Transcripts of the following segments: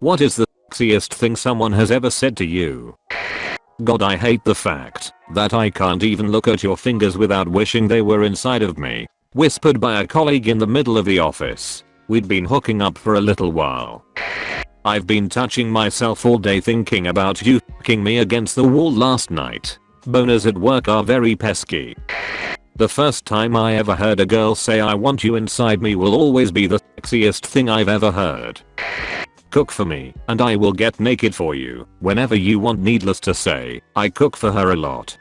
What is the sexiest thing someone has ever said to you? God, I hate the fact that I can't even look at your fingers without wishing they were inside of me. Whispered by a colleague in the middle of the office. We'd been hooking up for a little while. I've been touching myself all day thinking about you f***ing me against the wall last night. Boners at work are very pesky. The first time I ever heard a girl say I want you inside me will always be the sexiest thing I've ever heard. Cook for me and I will get naked for you whenever you want. Needless to say, I cook for her a lot.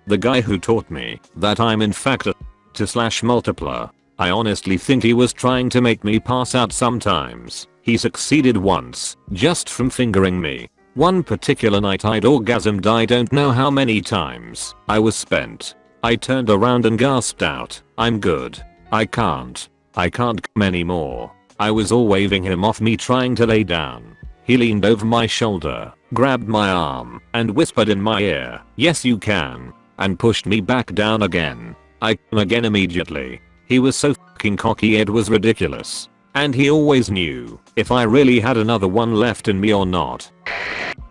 The guy who taught me that I'm in fact a /multipler. I honestly think he was trying to make me pass out sometimes. He succeeded once, just from fingering me. One particular night I'd orgasmed I don't know how many times. I was spent. I turned around and gasped out, I'm good. I can't come anymore. I was all waving him off me trying to lay down. He leaned over my shoulder, grabbed my arm, and whispered in my ear, yes you can, and pushed me back down again. I came again immediately. He was so fucking cocky it was ridiculous. And he always knew if I really had another one left in me or not.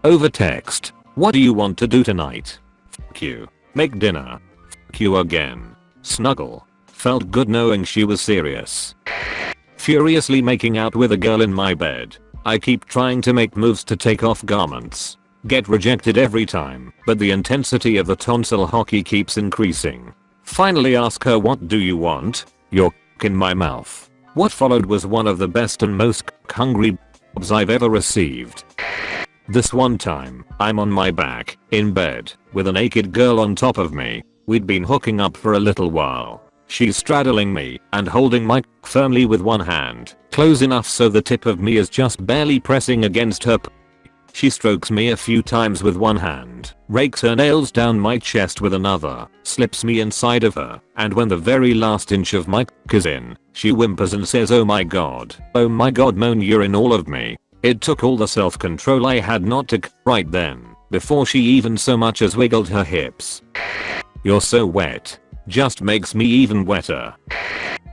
Over text. What do you want to do tonight? Fuck you. Make dinner. Fuck you again. Snuggle. Felt good knowing she was serious. Furiously making out with a girl in my bed. I keep trying to make moves to take off garments. Get rejected every time, but the intensity of the tonsil hockey keeps increasing. Finally ask her, what do you want? Your c**k in my mouth. What followed was one of the best and most hungry b***s I've ever received. This one time, I'm on my back, in bed, with a naked girl on top of me. We'd been hooking up for a little while. She's straddling me and holding my c**k firmly with one hand, close enough so the tip of me is just barely pressing against her p***. She strokes me a few times with one hand, rakes her nails down my chest with another, slips me inside of her, and when the very last inch of my c**k is in, she whimpers and says, oh my god, moan, you're in all of me. It took all the self-control I had not to c**k right then, before she even so much as wiggled her hips. You're so wet. Just makes me even wetter.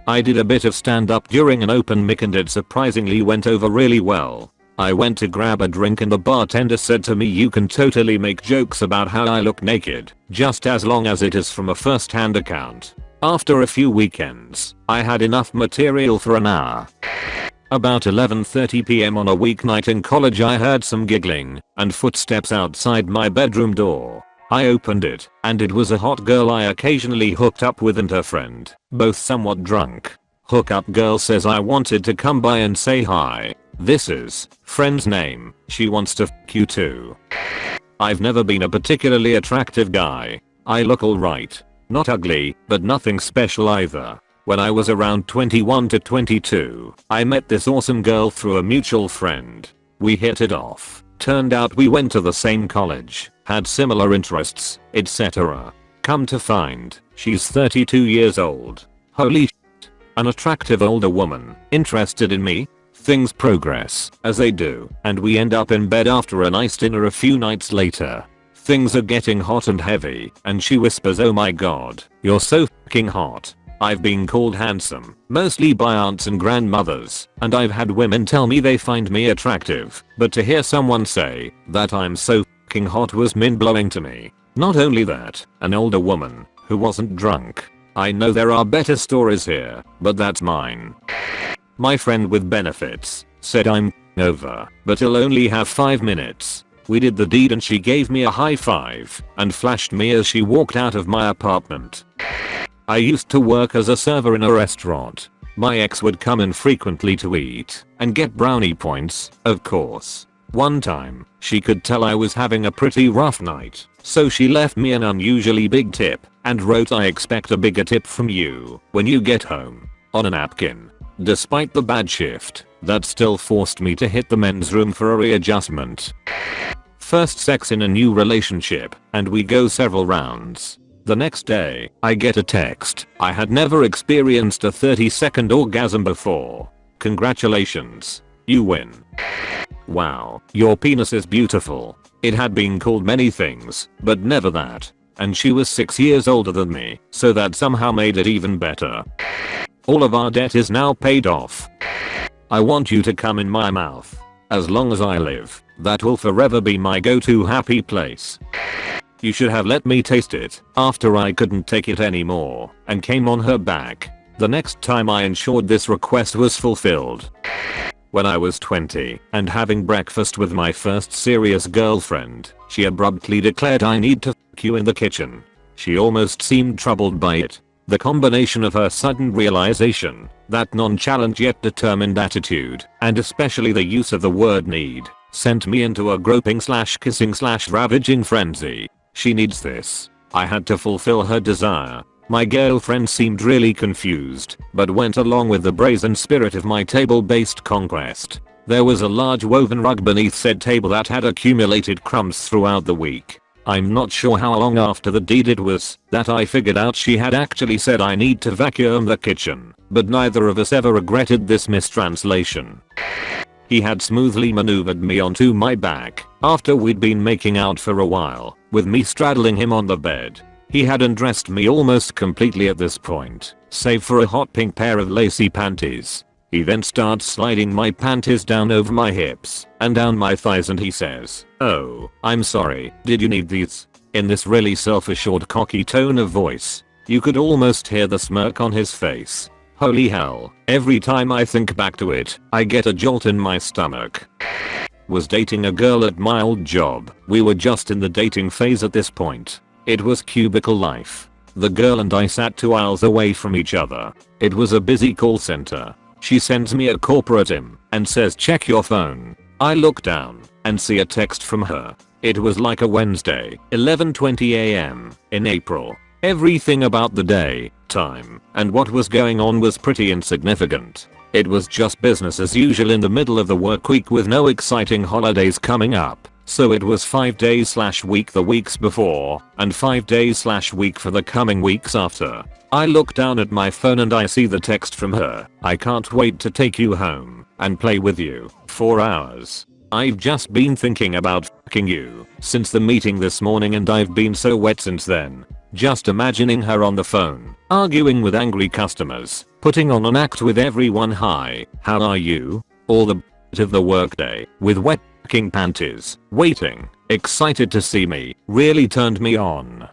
I did a bit of stand-up during an open mic and it surprisingly went over really well. I went to grab a drink and the bartender said to me, you can totally make jokes about how I look naked, just as long as it is from a first-hand account. After a few weekends, I had enough material for an hour. About 11:30 PM on a weeknight in college I heard some giggling and footsteps outside my bedroom door. I opened it, and it was a hot girl I occasionally hooked up with and her friend, both somewhat drunk. Hookup girl says I wanted to come by and say hi. This is friend's name. She wants to f*** you too. I've never been a particularly attractive guy. I look alright. Not ugly, but nothing special either. When I was around 21 to 22, I met this awesome girl through a mutual friend. We hit it off. Turned out we went to the same college, had similar interests, etc. Come to find, she's 32 years old. Holy shit. An attractive older woman, interested in me? Things progress, as they do, and we end up in bed after a nice dinner a few nights later. Things are getting hot and heavy, and she whispers, oh my god, you're so fucking hot. I've been called handsome, mostly by aunts and grandmothers, and I've had women tell me they find me attractive, but to hear someone say that I'm so fucking hot was mind-blowing to me. Not only that, an older woman, who wasn't drunk. I know there are better stories here, but that's mine. My friend with benefits said I'm over, but he'll only have 5 minutes. We did the deed and she gave me a high five and flashed me as she walked out of my apartment. I used to work as a server in a restaurant. My ex would come in frequently to eat and get brownie points, of course. One time, she could tell I was having a pretty rough night, so she left me an unusually big tip and wrote, I expect a bigger tip from you when you get home, on a napkin. Despite the bad shift, that still forced me to hit the men's room for a readjustment. First sex in a new relationship, and we go several rounds. The next day, I get a text. I had never experienced a 30-second orgasm before. Congratulations. You win. Wow, your penis is beautiful. It had been called many things, but never that. And she was 6 years older than me, so that somehow made it even better. All of our debt is now paid off. I want you to come in my mouth. As long as I live, that will forever be my go-to happy place. You should have let me taste it after I couldn't take it anymore and came on her back. The next time I ensured this request was fulfilled. When I was 20 and having breakfast with my first serious girlfriend, she abruptly declared I need to f you in the kitchen. She almost seemed troubled by it. The combination of her sudden realization, that nonchalant yet determined attitude, and especially the use of the word need, sent me into a groping/kissing/ravaging frenzy. She needs this. I had to fulfill her desire. My girlfriend seemed really confused, but went along with the brazen spirit of my table-based conquest. There was a large woven rug beneath said table that had accumulated crumbs throughout the week. I'm not sure how long after the deed it was that I figured out she had actually said I need to vacuum the kitchen, but neither of us ever regretted this mistranslation. He had smoothly maneuvered me onto my back after we'd been making out for a while, with me straddling him on the bed. He had undressed me almost completely at this point, save for a hot pink pair of lacy panties. He then starts sliding my panties down over my hips and down my thighs and he says, "Oh, I'm sorry, did you need these?" In this really self-assured cocky tone of voice. You could almost hear the smirk on his face. Holy hell, every time I think back to it, I get a jolt in my stomach. Was dating a girl at my old job. We were just in the dating phase at this point. It was cubicle life. The girl and I sat 2 aisles away from each other. It was a busy call center. She sends me a corporate IM and says check your phone. I look down and see a text from her. It was like a Wednesday, 11:20 AM in April. Everything about the day, time, and what was going on was pretty insignificant. It was just business as usual in the middle of the work week with no exciting holidays coming up. So it was 5 days/week the weeks before and 5 days/week for the coming weeks after. I look down at my phone and I see the text from her. I can't wait to take you home and play with you. 4 hours. I've just been thinking about fucking you since the meeting this morning and I've been so wet since then. Just imagining her on the phone, arguing with angry customers, putting on an act with everyone. Hi, how are you? All the of the workday with wet fucking panties, waiting, excited to see me, really turned me on.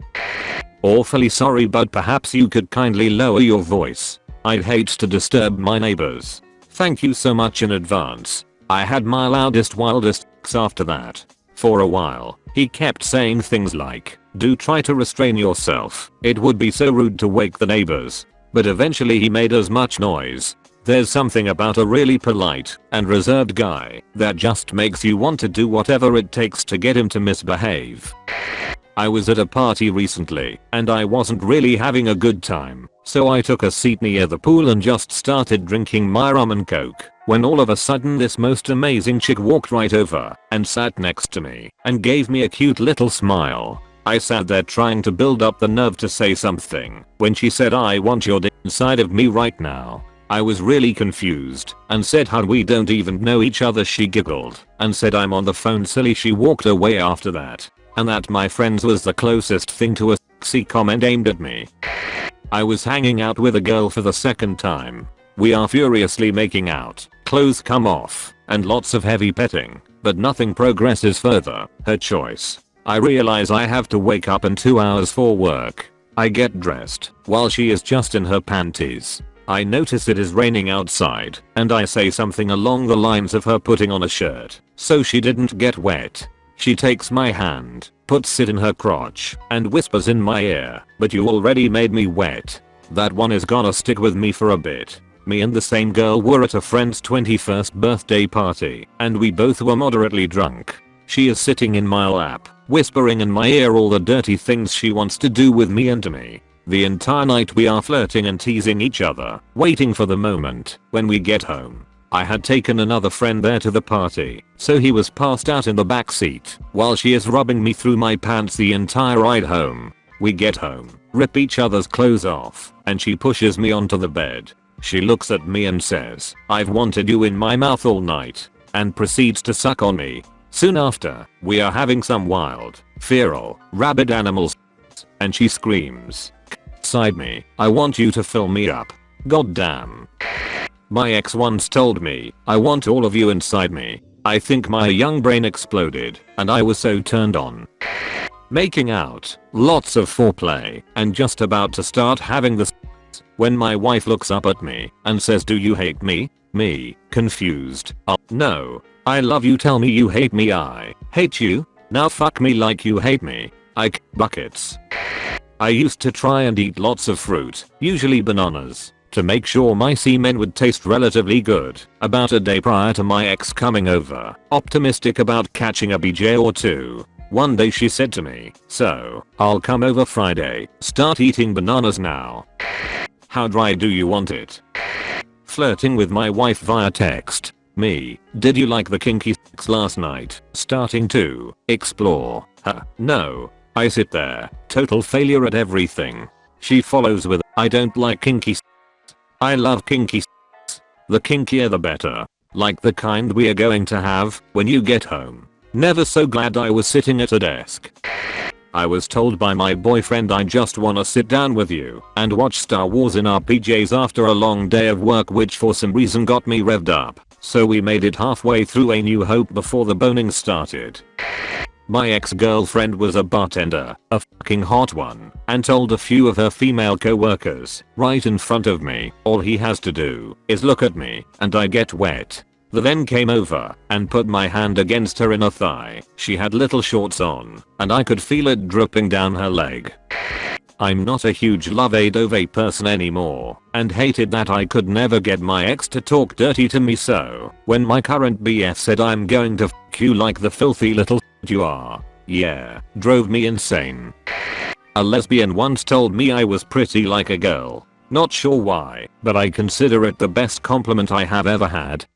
Awfully sorry but perhaps you could kindly lower your voice. I'd hate to disturb my neighbors. Thank you so much in advance. I had my loudest wildest after that. For a while, he kept saying things like, do try to restrain yourself, it would be so rude to wake the neighbors. But eventually he made as much noise. There's something about a really polite and reserved guy that just makes you want to do whatever it takes to get him to misbehave. I was at a party recently and I wasn't really having a good time, so I took a seat near the pool and just started drinking my rum and coke when all of a sudden this most amazing chick walked right over and sat next to me and gave me a cute little smile. I sat there trying to build up the nerve to say something when she said, "I want your dick inside of me right now." I was really confused and said, "How we don't even know each other." She giggled and said, "I'm on the phone silly." She walked away after that. And that, my friends, was the closest thing to a sexy comment aimed at me. I was hanging out with a girl for the second time. We are furiously making out, clothes come off, and lots of heavy petting, but nothing progresses further. Her choice. I realize I have to wake up in 2 hours for work. I get dressed while she is just in her panties. I notice it is raining outside and I say something along the lines of her putting on a shirt so she didn't get wet. She takes my hand, puts it in her crotch, and whispers in my ear, "But you already made me wet." That one is gonna stick with me for a bit. Me and the same girl were at a friend's 21st birthday party, and we both were moderately drunk. She is sitting in my lap, whispering in my ear all the dirty things she wants to do with me and to me. The entire night we are flirting and teasing each other, waiting for the moment when we get home. I had taken another friend there to the party, so he was passed out in the back seat while she is rubbing me through my pants the entire ride home. We get home, rip each other's clothes off, and she pushes me onto the bed. She looks at me and says, "I've wanted you in my mouth all night," and proceeds to suck on me. Soon after, we are having some wild, feral, rabid animals, and she screams, "Side me, I want you to fill me up." God damn. My ex once told me, "I want all of you inside me." I think my young brain exploded and I was so turned on. Making out, lots of foreplay, and just about to start having the sex when my wife looks up at me and says, "Do you hate me?" Me, confused. "Oh, no. I love you, tell me you hate me." "I hate you? Now fuck me like you hate me." Buckets. I used to try and eat lots of fruit, usually bananas, to make sure my semen would taste relatively good. About a day prior to my ex coming over, optimistic about catching a BJ or two, one day she said to me, "So, I'll come over Friday, start eating bananas now. How dry do you want it?" Flirting with my wife via text. Me, "Did you like the kinky sex last night?" Starting to explore. No. I sit there, total failure at everything. She follows with, "I don't like kinky sex. I love kinky sex. The kinkier the better. Like the kind we are going to have when you get home." Never so glad I was sitting at a desk. I was told by my boyfriend, "I just wanna sit down with you and watch Star Wars in our PJs after a long day of work," which for some reason got me revved up. So we made it halfway through A New Hope before the boning started. My ex-girlfriend was a bartender, a fucking hot one, and told a few of her female co-workers, right in front of me, "All he has to do is look at me and I get wet." The then came over and put my hand against her inner thigh. She had little shorts on and I could feel it dripping down her leg. I'm not a huge love Adove person anymore and hated that I could never get my ex to talk dirty to me, so when my current BF said, "I'm going to fuck you like the filthy little you are," yeah, drove me insane. A lesbian once told me I was pretty like a girl. Not sure why, but I consider it the best compliment I have ever had.